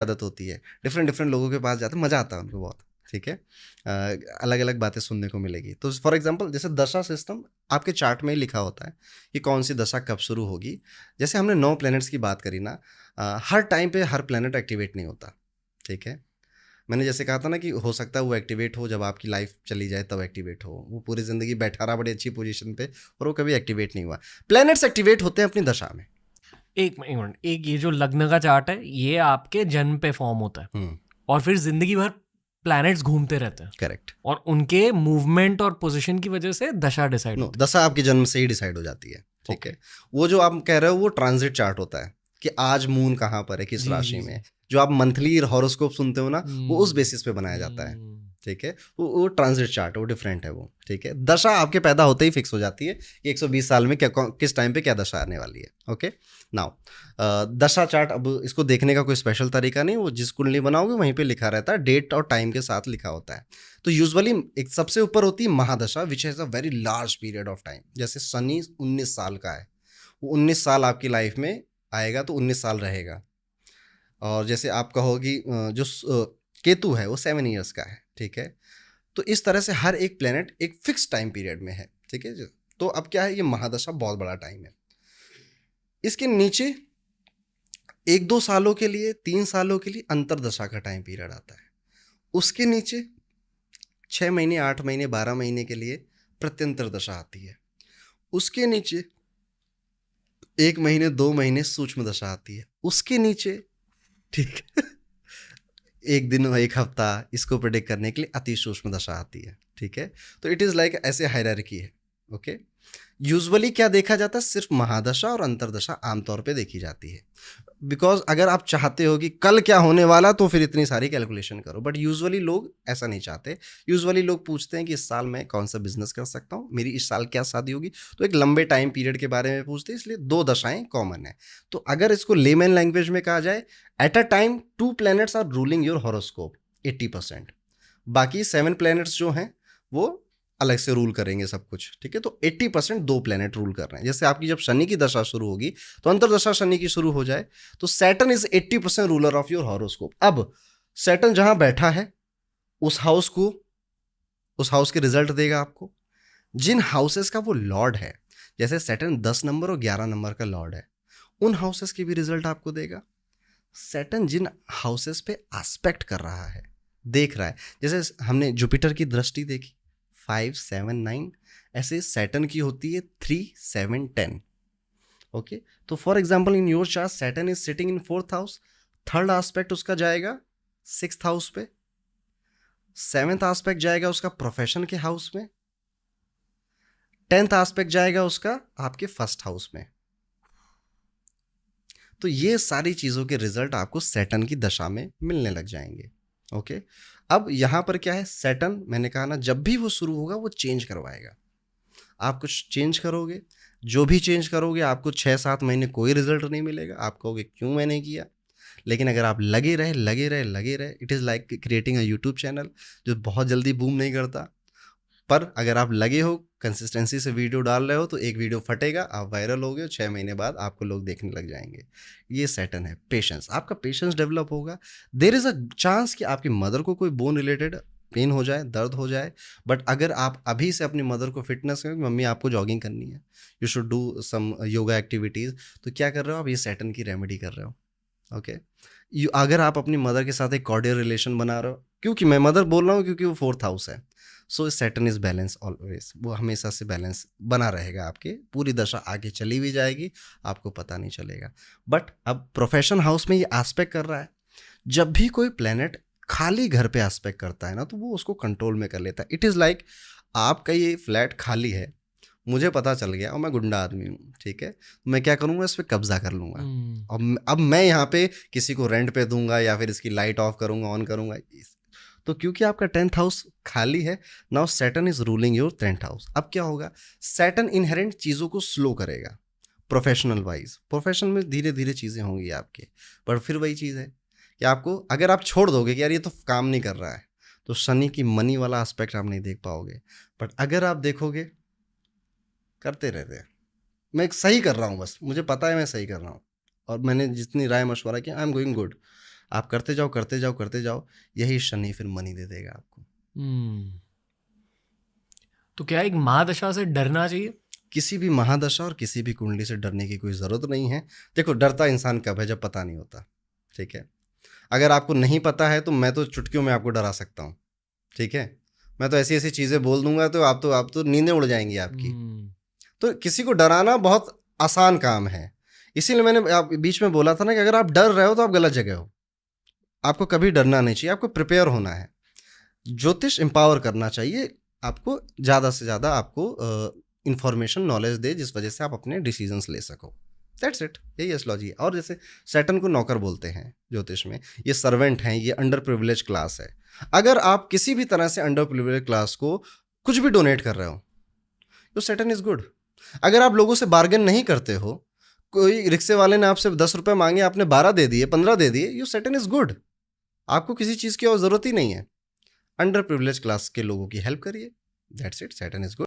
आदत होती है, डिफरेंट डिफरेंट लोगों के पास जाते हैं, मज़ा आता है उनको बहुत, ठीक है। अलग अलग बातें सुनने को मिलेगी। तो फॉर एग्जांपल जैसे दशा सिस्टम आपके चार्ट में ही लिखा होता है कि कौन सी दशा कब शुरू होगी। जैसे हमने 9 प्लैनेट्स की बात करी ना, हर टाइम पे हर प्लैनेट एक्टिवेट नहीं होता, ठीक है। मैंने जैसे कहा था ना कि हो सकता है वो एक्टिवेट हो जब आपकी लाइफ चली जाए तब एक्टिवेट हो, वो पूरी ज़िंदगी बैठा रहा बड़ी अच्छी पोजीशन पे और वो कभी एक्टिवेट नहीं हुआ। प्लैनेट्स एक्टिवेट होते हैं अपनी दशा में। एक मिनट, एक ये जो लग्न का चार्ट है ये आपके जन्म पे फॉर्म होता है और फिर जिंदगी भर प्लैनेट्स घूमते रहते हैं, करेक्ट। और उनके मूवमेंट और पोजीशन की वजह से दशा डिसाइड नो, होती है। दशा आपके जन्म से ही डिसाइड हो जाती है, ठीक है। वो जो आप कह रहे हो वो ट्रांजिट चार्ट होता है कि आज मून कहाँ पर है, किस जी राशि जी में। जी। जो आप मंथली हॉरोस्कोप सुनते हो ना, वो उस बेसिस पे बनाया जाता है, हम्म। ठीक है। वो ट्रांजिट चार्ट, वो डिफरेंट है वो, ठीक है। दशा आपके पैदा होते ही फिक्स हो जाती है कि 120 साल में क्या किस टाइम पे क्या दशा आने वाली है, ओके। नाउ दशा चार्ट, अब इसको देखने का कोई स्पेशल तरीका नहीं, वो जिस कुंडली बनाओगे वहीं पे लिखा रहता है, डेट और टाइम के साथ लिखा होता है। तो यूजुअली एक सबसे ऊपर होती है महादशा, which has a very large period of time. जैसे शनि 19 साल का है, वो 19 साल आपकी लाइफ में आएगा तो 19 साल रहेगा। और जैसे आप कहोगी केतु है वो 7 ईयर्स का है, ठीक है। तो इस तरह से हर एक प्लेनेट एक फिक्स टाइम पीरियड में है, ठीक है। तो अब क्या है, ये महादशा बहुत बड़ा टाइम है। इसके नीचे 1-2 सालों के लिए, 3 सालों के लिए अंतरदशा का टाइम पीरियड आता है। उसके नीचे 6 महीने, 8 महीने, 12 महीने के लिए प्रत्यंतर दशा आती है। उसके नीचे 1 महीने, 2 महीने सूक्ष्म दशा आती है। उसके नीचे, ठीक है, एक दिन और एक हफ्ता इसको प्रिडिक्ट करने के लिए अति सूक्ष्म दशा आती है, ठीक है। तो इट इज़ लाइक ऐसे हायरार्की है, ओके। यूजुअली क्या देखा जाता है, सिर्फ महादशा और अंतरदशा आमतौर पे देखी जाती है। बिकॉज अगर आप चाहते हो कि कल क्या होने वाला तो फिर इतनी सारी कैलकुलेशन करो, बट यूजुअली लोग ऐसा नहीं चाहते। यूजुअली लोग पूछते हैं कि इस साल मैं कौन सा बिजनेस कर सकता हूँ, मेरी इस साल क्या शादी होगी। तो एक लंबे टाइम पीरियड के बारे में पूछते हैं, इसलिए 2 दशाएं कॉमन है। तो अगर इसको लेमैन लैंग्वेज में कहा जाए, at a time 2 planets are ruling your horoscope 80%। बाकी 7 प्लैनेट्स जो हैं वो अलग से रूल करेंगे सब कुछ, ठीक है। तो 80% 2 प्लैनेट रूल कर रहे हैं। जैसे आपकी जब शनि की दशा शुरू होगी तो अंतरदशा शनि की शुरू हो जाए तो Saturn is 80% ruler of your horoscope. अब सैटर्न जहां बैठा है उस हाउस को, उस हाउस के रिजल्ट देगा आपको। जिन हाउसेस का वो लॉर्ड है, जैसे सैटर्न 10 नंबर और 11 नंबर का लॉर्ड है, उन हाउसेस के भी रिजल्ट आपको देगा। सैटर्न जिन हाउसेस पे एस्पेक्ट कर रहा है, देख रहा है, जैसे हमने जुपिटर की दृष्टि देखी 5, 7, 9, ऐसे सैटर्न की होती है 3, 7, 10, ओके। तो for example in your chart Saturn is sitting in 4th house, third aspect उसका जाएगा 6th हाउस पे, 7th एस्पेक्ट जाएगा उसका प्रोफेशन के हाउस में, 10th एस्पेक्ट जाएगा उसका आपके फर्स्ट हाउस में। तो ये सारी चीज़ों के रिजल्ट आपको सैटर्न की दशा में मिलने लग जाएंगे, ओके। अब यहाँ पर क्या है, सैटर्न मैंने कहा ना, जब भी वो शुरू होगा वो चेंज करवाएगा। आप कुछ चेंज करोगे, जो भी चेंज करोगे आपको 6-7 महीने कोई रिजल्ट नहीं मिलेगा, आप कहोगे क्यों मैंने किया। लेकिन अगर आप लगे रहे लगे रहे लगे रहे, it is like creating a YouTube channel जो बहुत जल्दी बूम नहीं करता, पर अगर आप लगे हो, कंसिस्टेंसी से वीडियो डाल रहे हो, तो एक वीडियो फटेगा, आप वायरल हो गए, 6 महीने बाद आपको लोग देखने लग जाएंगे। ये सैटर्न है। पेशेंस, आपका पेशेंस डेवलप होगा। देर इज़ अ चांस कि आपकी मदर को कोई बोन रिलेटेड पेन हो जाए, दर्द हो जाए, बट अगर आप अभी से अपनी मदर को फिटनेस करें, मम्मी आपको जॉगिंग करनी है, you should do some yoga activities, तो क्या कर रहे हो आप, ये सैटर्न की रेमेडी कर रहे हो, ओके। अगर आप अपनी मदर के साथ एक कॉर्डियल रिलेशन बना रहे हो, क्योंकि मैं मदर बोल रहा हूँ क्योंकि वो 4th हाउस है, सो सैटर्न इज बैलेंस ऑलवेज, वो हमेशा से बैलेंस बना रहेगा, आपके पूरी दशा आगे चली भी जाएगी, आपको पता नहीं चलेगा। बट अब प्रोफेशन हाउस में ये एस्पेक्ट कर रहा है, जब भी कोई प्लेनेट खाली घर पे एस्पेक्ट करता है ना, तो वो उसको कंट्रोल में कर लेता है। इट इज़ लाइक आपका ये फ्लैट खाली है, मुझे पता चल गया और मैं गुंडा आदमी हूँ, ठीक है, मैं क्या करूँगा, इस पर कब्जा कर लूँगा। अब मैं यहाँ पे किसी को रेंट पे दूंगा या फिर इसकी लाइट ऑफ करूँगा, ऑन करूँगा। तो क्योंकि आपका 10th हाउस खाली है, now Saturn is ruling your 10th house. अब क्या होगा, सैटर्न इनहेरेंट चीज़ों को स्लो करेगा प्रोफेशनल वाइज। प्रोफेशन में धीरे धीरे चीज़ें होंगी आपके, पर फिर वही चीज़ है कि आपको, अगर आप छोड़ दोगे कि यार ये तो काम नहीं कर रहा है, तो शनि की मनी वाला एस्पेक्ट आप नहीं देख पाओगे। बट अगर आप देखोगे, करते रहते हैं, मैं सही कर रहा हूँ, बस मुझे पता है मैं सही कर रहा हूँ, और मैंने जितनी राय मशवरा किया, आई एम गोइंग गुड, आप करते जाओ करते जाओ करते जाओ, यही शनि फिर मनी दे देगा आपको। तो क्या एक महादशा से डरना चाहिए? किसी भी महादशा और किसी भी कुंडली से डरने की कोई ज़रूरत नहीं है। देखो, डरता इंसान कब है? जब पता नहीं होता, ठीक है। अगर आपको नहीं पता है तो मैं तो चुटकियों में आपको डरा सकता हूँ, ठीक है। मैं तो ऐसी ऐसी चीज़ें बोल दूंगा तो आप तो नींदें उड़ जाएंगी आपकी। तो किसी को डराना बहुत आसान काम है। इसीलिए मैंने आप बीच में बोला था ना कि अगर आप डर रहे हो तो आप गलत जगह हो। आपको कभी डरना नहीं चाहिए, आपको प्रिपेयर होना है। ज्योतिष एम्पावर करना चाहिए आपको, ज़्यादा से ज़्यादा आपको इंफॉर्मेशन नॉलेज दे जिस वजह से आप अपने डिसीजंस ले सको। दैट्स इट, यही एस्ट्रोलॉजी है। और जैसे सैटर्न को नौकर बोलते हैं ज्योतिष में, ये सर्वेंट हैं, ये अंडर प्रिविलेज क्लास है। अगर आप किसी भी तरह से अंडर प्रिविलेज क्लास को कुछ भी डोनेट कर रहे हो तो सैटर्न इज गुड। अगर आप लोगों से बार्गेन नहीं करते हो, कोई रिक्शे वाले ने आपसे 10 रुपये मांगे, आपने 12 दे दिए, 15 दे दिए, यू सैटर्न इज गुड। आपको किसी चीज़ की और ज़रूरत ही नहीं है। अंडर प्रिविलेज क्लास के लोगों की हेल्प करिए, that's it, Saturn is good.